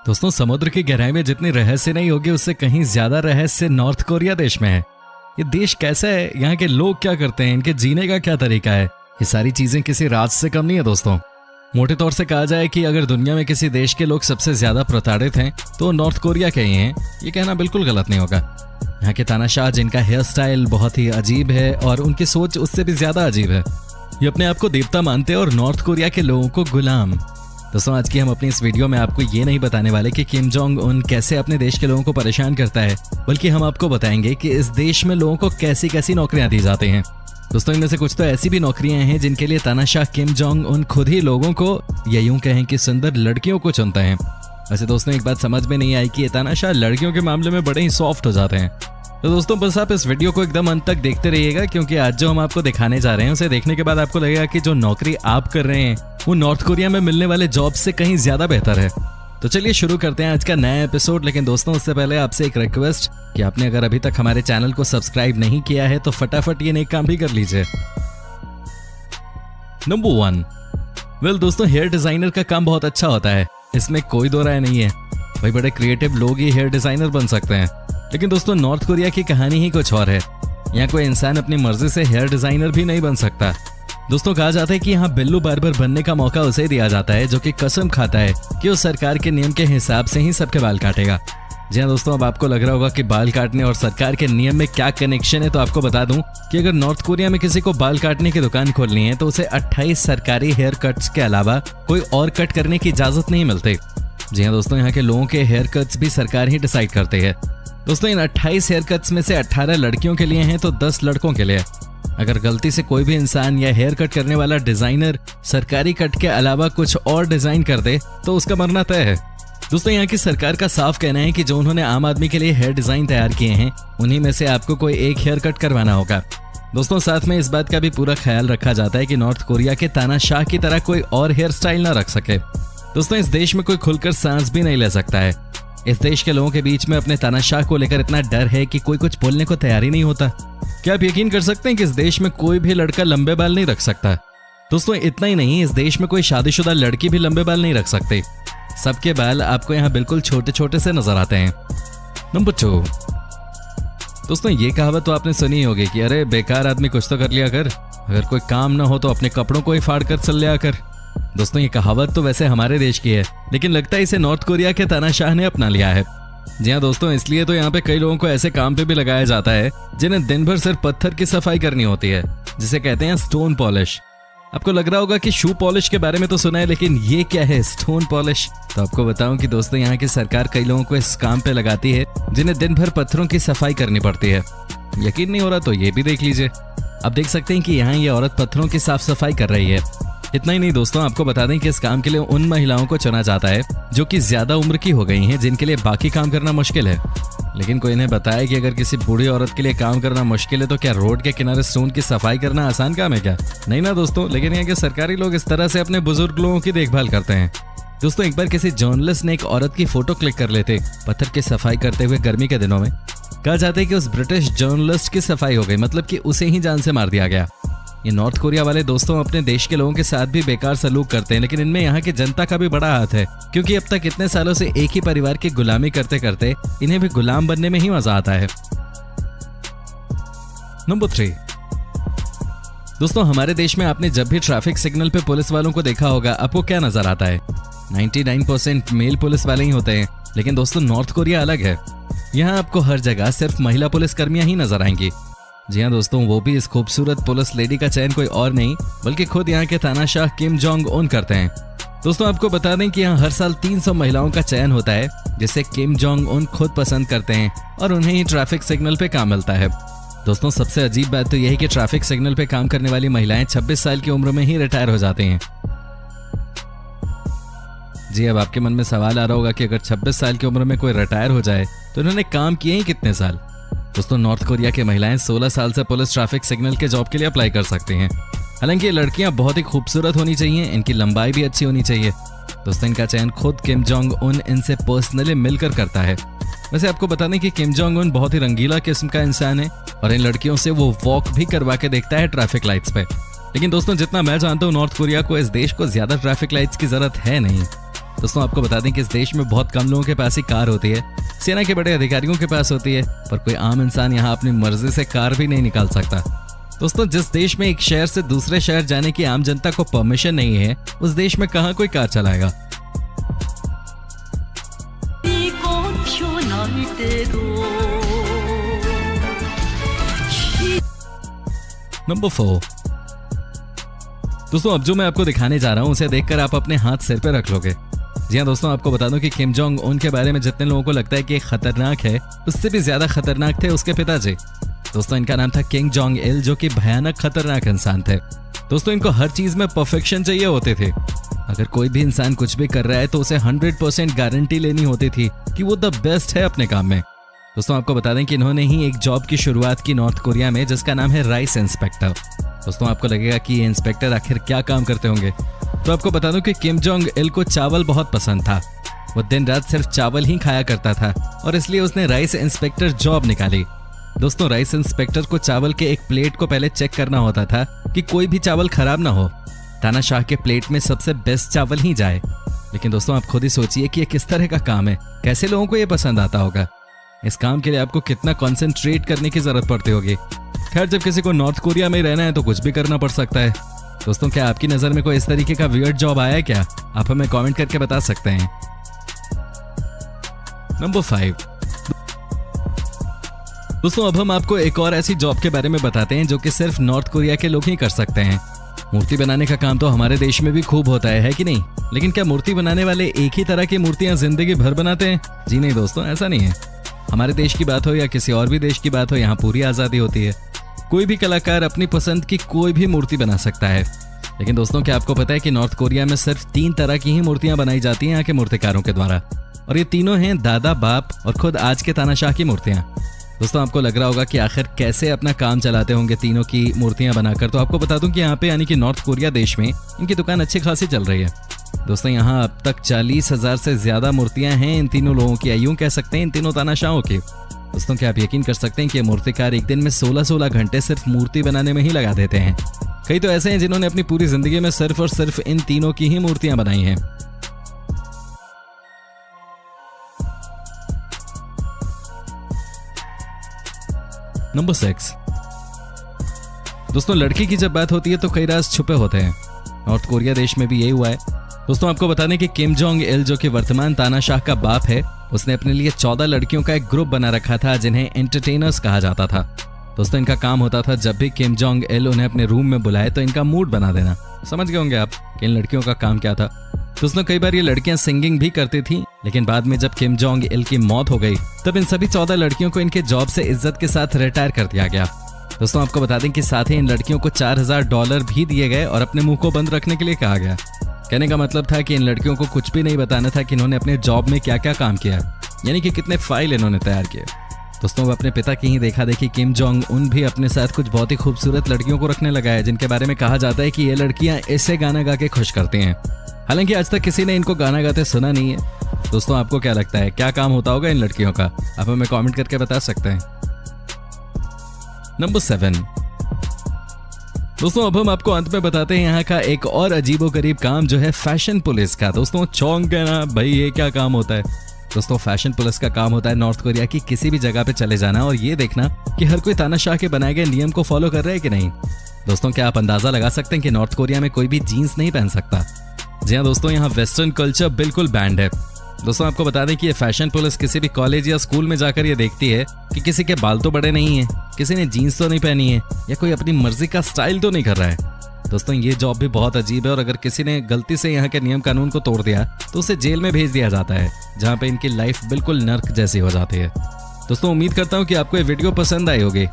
दोस्तों समुद्र की गहराई में जितनी रहस्य नहीं होगी उससे कहीं ज्यादा रहस्य नॉर्थ कोरिया देश में है। ये देश कैसा है, यहाँ के लोग क्या करते हैं, इनके जीने का क्या तरीका है, ये सारी चीजें किसी राज से कम नहीं है दोस्तों। मोटे तौर से कहा जाए कि अगर दुनिया में किसी देश के लोग सबसे ज्यादा प्रताड़ित हैं तो नॉर्थ कोरिया के ही हैं। ये कहना बिल्कुल गलत नहीं होगा। यहाँ के तानाशाह जिनका हेयर स्टाइल बहुत ही अजीब है और उनकी सोच उससे भी ज्यादा अजीब है। ये अपने आप को देवता मानते हैं और नॉर्थ कोरिया के लोगों को गुलाम। दोस्तों आज की हम अपनी इस वीडियो में आपको ये नहीं बताने वाले कि किम जोंग उन कैसे अपने देश के लोगों को परेशान करता है, बल्कि हम आपको बताएंगे कि इस देश में लोगों को कैसी कैसी नौकरियां दी जाती हैं। दोस्तों इनमें से कुछ तो ऐसी भी नौकरियां हैं जिनके लिए तानाशाह किम जोंग उन खुद ही लोगों को या यूं कहें कि सुंदर लड़कियों को चुनते हैं। वैसे दोस्तों एक बात समझ में नहीं आई कि ये तानाशाह लड़कियों के मामले में बड़े ही सॉफ्ट हो जाते हैं। तो दोस्तों बस आप इस वीडियो को एकदम अंत तक देखते रहिएगा, क्योंकि आज जो हम आपको दिखाने जा रहे हैं उसे देखने के बाद आपको लगेगा कि जो नौकरी आप कर रहे हैं वो नॉर्थ कोरिया में मिलने वाले जॉब से कहीं ज्यादा बेहतर है। तो चलिए शुरू करते हैं आज का नया एपिसोड। लेकिन दोस्तों उससे पहले आपसे एक रिक्वेस्ट कि आपने अगर अभी तक हमारे चैनल को सब्सक्राइब नहीं किया है तो फटाफट ये नेक काम भी कर लीजिए। नंबर 1, वेल दोस्तों हेयर डिजाइनर का काम बहुत अच्छा होता है, इसमें कोई दो राय नहीं है। भाई बड़े क्रिएटिव लोग ही हेयर डिजाइनर बन सकते हैं। लेकिन दोस्तों नॉर्थ कोरिया की कहानी ही कुछ और है। यहाँ कोई इंसान अपनी मर्जी से हेयर डिजाइनर भी नहीं बन सकता। दोस्तों कहा जाता है कि यहाँ बिल्लू बार्बर बनने का मौका उसे दिया जाता है जो कि कसम खाता है कि वो सरकार के नियम के हिसाब से ही सबके बाल काटेगा। जी हाँ दोस्तों, अब आपको लग रहा होगा कि बाल काटने और सरकार के नियम में क्या कनेक्शन है, तो आपको बता दूं कि अगर नॉर्थ कोरिया में किसी को बाल काटने की दुकान खोलनी है तो उसे 28 सरकारी हेयर कट्स के अलावा कोई और कट करने की इजाजत नहीं मिलती। जी हाँ दोस्तों, यहाँ के लोगों के हेयर कट्स भी सरकार ही डिसाइड करती है। दोस्तों इन 28 हेयर कट्स में से 18 लड़कियों के लिए हैं तो 10 लड़कों के लिए। अगर गलती से कोई भी इंसान या हेयर कट करने वाला डिजाइनर सरकारी कट के अलावा कुछ और डिजाइन कर दे तो उसका मरना तय है। दोस्तों यहाँ की सरकार का साफ कहना है कि जो उन्होंने आम आदमी के लिए हेयर डिजाइन तैयार किए हैं उन्हीं में से आपको कोई एक हेयर कट करवाना होगा। दोस्तों साथ में इस बात का भी पूरा ख्याल रखा जाता है कि नॉर्थ कोरिया के तानाशाह की तरह कोई और हेयर स्टाइल ना रख सके। दोस्तों इस देश में कोई खुलकर सांस भी नहीं ले सकता है। इस देश के लोगों के बीच में अपने तानाशाह को लेकर इतना डर है कि कोई कुछ बोलने को तैयार ही नहीं होता। क्या आप यकीन कर सकते हैं कि इस देश में कोई भी लड़का लंबे बाल नहीं रख सकता। दोस्तों इतना ही नहीं, इस देश में कोई शादीशुदा लड़की भी लंबे बाल नहीं रख सकती। सबके बाल आपको यहाँ बिल्कुल छोटे छोटे से नजर आते हैं। नंबर 2, दोस्तों ये कहावत तो आपने सुनी होगी कि अरे बेकार आदमी कुछ तो कर लिया कर, अगर कोई काम ना हो तो अपने कपड़ों को ही फाड़ कर चल लिया कर। दोस्तों ये कहावत तो वैसे हमारे देश की है, लेकिन लगता है इसे नॉर्थ कोरिया के तानाशाह ने अपना लिया है। जी हाँ दोस्तों, इसलिए तो यहाँ पे कई लोगों को ऐसे काम पे भी लगाया जाता है जिन्हें दिन भर सिर्फ पत्थर की सफाई करनी होती है, जिसे कहते हैं स्टोन पॉलिश। आपको लग रहा होगा कि शू पॉलिश के बारे में तो सुना है, लेकिन ये क्या है स्टोन पॉलिश। तो आपको बताऊं कि दोस्तों यहाँ की सरकार कई लोगों को इस काम पे लगाती है जिन्हें दिन भर पत्थरों की सफाई करनी पड़ती है। यकीन नहीं हो रहा तो ये भी देख लीजिए। आप देख सकते हैं कि यहाँ ये औरत पत्थरों की साफ सफाई कर रही है। इतना ही नहीं दोस्तों, आपको बता दें कि इस काम के लिए उन महिलाओं को चुना जाता है जो कि ज्यादा उम्र की हो गई हैं, जिनके लिए बाकी काम करना मुश्किल है। लेकिन कोई इन्हें बताया कि अगर किसी बूढ़ी औरत के लिए काम करना मुश्किल है तो क्या रोड के किनारे स्टोन की सफाई करना आसान काम है क्या? नहीं ना दोस्तों, लेकिन यहाँ के सरकारी लोग इस तरह से अपने बुजुर्ग लोगों की देखभाल करते हैं। दोस्तों एक बार किसी जर्नलिस्ट ने एक औरत की फोटो क्लिक कर लेते पत्थर की सफाई करते हुए गर्मी के दिनों में। कहा जाता है कि उस ब्रिटिश जर्नलिस्ट की सफाई हो गई, मतलब कि उसे ही जान से मार दिया गया। ये नॉर्थ कोरिया वाले दोस्तों अपने देश के लोगों के साथ भी बेकार सलूक करते हैं, लेकिन इनमें यहाँ की जनता का भी बड़ा हाथ है, क्योंकि अब तक इतने सालों से एक ही परिवार की गुलामी करते करते इन्हें भी गुलाम बनने में ही मजा आता है। नंबर 3, दोस्तों हमारे देश में आपने जब भी ट्रैफिक सिग्नल पे पुलिस वालों को देखा होगा, आपको क्या नजर आता है? 99% मेल पुलिस वाले ही होते हैं। लेकिन दोस्तों नॉर्थ कोरिया अलग है। यहाँ आपको हर जगह सिर्फ महिला पुलिस कर्मियां ही नजर आएंगी। जी हाँ दोस्तों, वो भी इस खूबसूरत पुलिस लेडी का चयन कोई और नहीं बल्कि खुद यहाँ के तानाशाह किम जोंग उन करते हैं। दोस्तों आपको बता दें कि यहाँ हर साल 300 महिलाओं का चयन होता है, जिसे किम जोंग उन खुद पसंद करते हैं और उन्हें ही ट्रैफिक सिग्नल पे काम मिलता है। दोस्तों सबसे अजीब बात तो यह है कि ट्रैफिक सिग्नल पे काम करने वाली महिलाएं 26 साल की उम्र में ही रिटायर हो जाती हैं। जी अब आपके मन में सवाल आ रहा होगा कि अगर 26 साल की उम्र में कोई रिटायर हो जाए तो इन्होंने काम किए ही कितने साल? दोस्तों नॉर्थ कोरिया की महिलाएं 16 साल से पुलिस ट्रैफिक सिग्नल के जॉब के लिए अप्लाई कर सकती हैं। हालांकि ये लड़कियां बहुत ही खूबसूरत होनी चाहिए, इनकी लंबाई भी अच्छी होनी चाहिए। दोस्तों इनका चयन खुद किम जोंग उन इनसे पर्सनली मिलकर करता है। वैसे आपको बता दें कि किम जोंग उन बहुत ही रंगीला किस्म का इंसान है और इन लड़कियों से वो वॉक भी करवा के देखता है ट्रैफिक लाइट्स पे। लेकिन दोस्तों जितना मैं जानता हूँ नॉर्थ कोरिया को इस देश को ज्यादा ट्रैफिक लाइट्स की जरूरत है नहीं। दोस्तों आपको बता दें कि इस देश में बहुत कम लोगों के पास ही कार होती है, सेना के बड़े अधिकारियों के पास होती है, पर कोई आम इंसान यहाँ अपनी मर्जी से कार भी नहीं निकाल सकता। दोस्तों जिस देश में एक शहर से दूसरे शहर जाने की आम जनता को परमिशन नहीं है, उस देश में कहाँ कोई कार चलाएगा। नंबर 4। दोस्तों अब जो मैं आपको दिखाने जा रहा हूं उसे देखकर आप अपने हाथ सिर पे रख लोगे। जी हाँ दोस्तों, आपको बता दूं कि किम जोंग उन के बारे में जितने लोगों को लगता है कि खतरनाक है, उससे भी ज्यादा खतरनाक थे उसके पिताजी। दोस्तों इनका नाम था किम जोंग इल, जो कि भयानक खतरनाक इंसान थे। दोस्तों इनको हर चीज में परफेक्शन चाहिए होते थे। अगर कोई भी इंसान कुछ भी कर रहा है तो उसे 100% गारंटी लेनी होती थी कि वो द बेस्ट है अपने काम में। दोस्तों आपको बता दें कि इन्होंने ही एक जॉब की शुरुआत की नॉर्थ कोरिया में, जिसका नाम है राइस इंस्पेक्टर। दोस्तों आपको लगेगा कि ये इंस्पेक्टर आखिर क्या काम करते होंगे, तो आपको बता दूं कि किम जोंग इल को चावल बहुत पसंद था। वो दिन रात सिर्फ चावल ही खाया करता था और इसलिए उसने राइस इंस्पेक्टर जॉब निकाली। दोस्तों राइस इंस्पेक्टर को चावल के एक प्लेट को पहले चेक करना होता था कि कोई भी चावल खराब ना हो, तानाशाह के प्लेट में सबसे बेस्ट चावल ही जाए। लेकिन दोस्तों आप खुद ही सोचिए कि ये किस तरह का काम है, कैसे लोगों को ये पसंद आता होगा। इस काम के लिए आपको कितना कॉन्सेंट्रेट करने की जरूरत पड़ती होगी। खैर जब किसी को नॉर्थ कोरिया में रहना है तो कुछ भी करना पड़ सकता है। दोस्तों क्या आपकी नजर में कोई इस तरीके का वियर्ड जॉब आया है क्या? आप हमें कमेंट करके बता सकते हैं। नंबर 5। दोस्तों अब हम आपको एक और ऐसी जॉब के बारे में बताते हैं जो कि सिर्फ नॉर्थ कोरिया के लोग ही कर सकते हैं। मूर्ति बनाने का काम तो हमारे देश में भी खूब होता है कि नहीं? लेकिन क्या मूर्ति बनाने वाले एक ही तरह की मूर्तियां जिंदगी भर बनाते हैं? जी नहीं दोस्तों, ऐसा नहीं है। हमारे देश की बात हो या किसी और भी देश की बात हो, यहाँ पूरी आजादी होती है। कोई भी कलाकार अपनी पसंद की कोई भी मूर्ति बना सकता है। लेकिन दोस्तों क्या आपको पता है कि नॉर्थ कोरिया में सिर्फ 3 तरह की ही मूर्तियां बनाई जाती हैं यहाँ के मूर्तिकारों के द्वारा, और ये तीनों हैं दादा, बाप और खुद आज के तानाशाह की मूर्तियां। दोस्तों आपको लग रहा होगा कि आखिर कैसे अपना काम चलाते होंगे तीनों की मूर्तियां बनाकर, तो आपको बता दूं कि यहाँ पे यानी कि नॉर्थ कोरिया देश में इनकी दुकान अच्छी खासी चल रही है। दोस्तों यहाँ अब तक 40,000 से ज्यादा मूर्तियां हैं इन तीनों लोगों की, यूं कह सकते हैं इन तीनों तानाशाहों की। दोस्तों क्या आप यकीन कर सकते हैं कि मूर्तिकार एक दिन में 16-16 घंटे सिर्फ मूर्ति बनाने में ही लगा देते हैं। कई तो ऐसे हैं जिन्होंने अपनी पूरी जिंदगी में सिर्फ और सिर्फ इन तीनों की ही मूर्तियां बनाई हैं। नंबर 6। दोस्तों लड़की की जब बात होती है तो कई राज छुपे होते हैं। नॉर्थ कोरिया देश में भी यही हुआ है। दोस्तों आपको बताने कि किम जोंग इल जो कि वर्तमान तानाशाह का बाप है, उसने अपने लिए 14 लड़कियों का एक ग्रुप बना रखा था जिन्हें एंटरटेनर्स कहा जाता था। दोस्तों इनका काम होता था जब भी किम जोंग इल उन्हें अपने रूम में बुलाए तो इनका मूड बना देना। समझ गए होंगे आप कि इन लड़कियों का काम क्या था। दोस्तों कई बार ये लड़कियां सिंगिंग भी करती थी, लेकिन बाद में जब किम जोंग इल की मौत हो गई तब इन सभी 14 लड़कियों को इनके जॉब से इज्जत के साथ रिटायर कर दिया गया। दोस्तों आपको बता दें कि साथ ही इन लड़कियों को $4,000 भी दिए गए और अपने मुंह को बंद रखने के लिए कहा गया। कहने का मतलब था कि इन लड़कियों को कुछ भी नहीं बताना था कि इन्होंने अपने जॉब में क्या क्या काम किया, यानी कि कितने फाइल इन्होंने तैयार किए। दोस्तों वो अपने पिता की ही देखा देखी किम जोंग उन भी अपने साथ कुछ बहुत ही खूबसूरत लड़कियों को रखने लगा है, जिनके बारे में कहा जाता है कि ये लड़कियां इससे गाना गा के खुश करती हैं। हालांकि आज तक किसी ने इनको गाना गाते सुना नहीं है। दोस्तों आपको क्या लगता है क्या काम होता होगा इन लड़कियों का? आप हमें कमेंट करके बता सकते हैं। नंबर 7। दोस्तों अब हम आपको अंत में बताते हैं यहाँ का एक और अजीबोगरीब काम जो है फैशन पुलिस का। दोस्तों चौंक गए ना भाई, ये क्या काम होता है? दोस्तों फैशन पुलिस का काम होता है नॉर्थ कोरिया की किसी भी जगह पे चले जाना और ये देखना कि हर कोई तानाशाह के बनाए गए नियम को फॉलो कर रहा है कि नहीं। दोस्तों क्या आप अंदाजा लगा सकते हैं कि नॉर्थ कोरिया में कोई भी जीन्स नहीं पहन सकता? जी हाँ दोस्तों, यहाँ वेस्टर्न कल्चर बिल्कुल बैंड है। दोस्तों आपको बता दें कि ये फैशन पुलिस किसी भी कॉलेज या स्कूल में जाकर ये देखती है कि किसी के बाल तो बड़े नहीं है, किसी ने जीन्स तो नहीं पहनी है, या कोई अपनी मर्जी का स्टाइल तो नहीं कर रहा है। दोस्तों ये जॉब भी बहुत अजीब है और अगर किसी ने गलती से यहाँ के नियम कानून को तोड़ दिया तो उसे जेल में भेज दिया जाता है, जहाँ पे इनकी लाइफ बिल्कुल नर्क जैसी हो जाती है। दोस्तों उम्मीद करता हूँ कि आपको ये वीडियो पसंद आई होगी।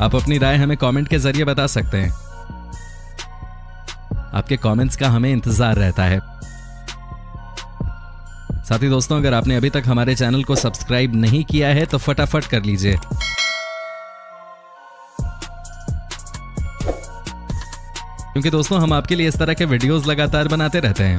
आप अपनी राय हमें कमेंट के जरिए बता सकते हैं। आपके कमेंट्स का हमें इंतजार रहता है। साथ ही दोस्तों अगर आपने अभी तक हमारे चैनल को सब्सक्राइब नहीं किया है तो फटाफट कर लीजिए, क्योंकि दोस्तों हम आपके लिए इस तरह के वीडियोस लगातार बनाते रहते हैं।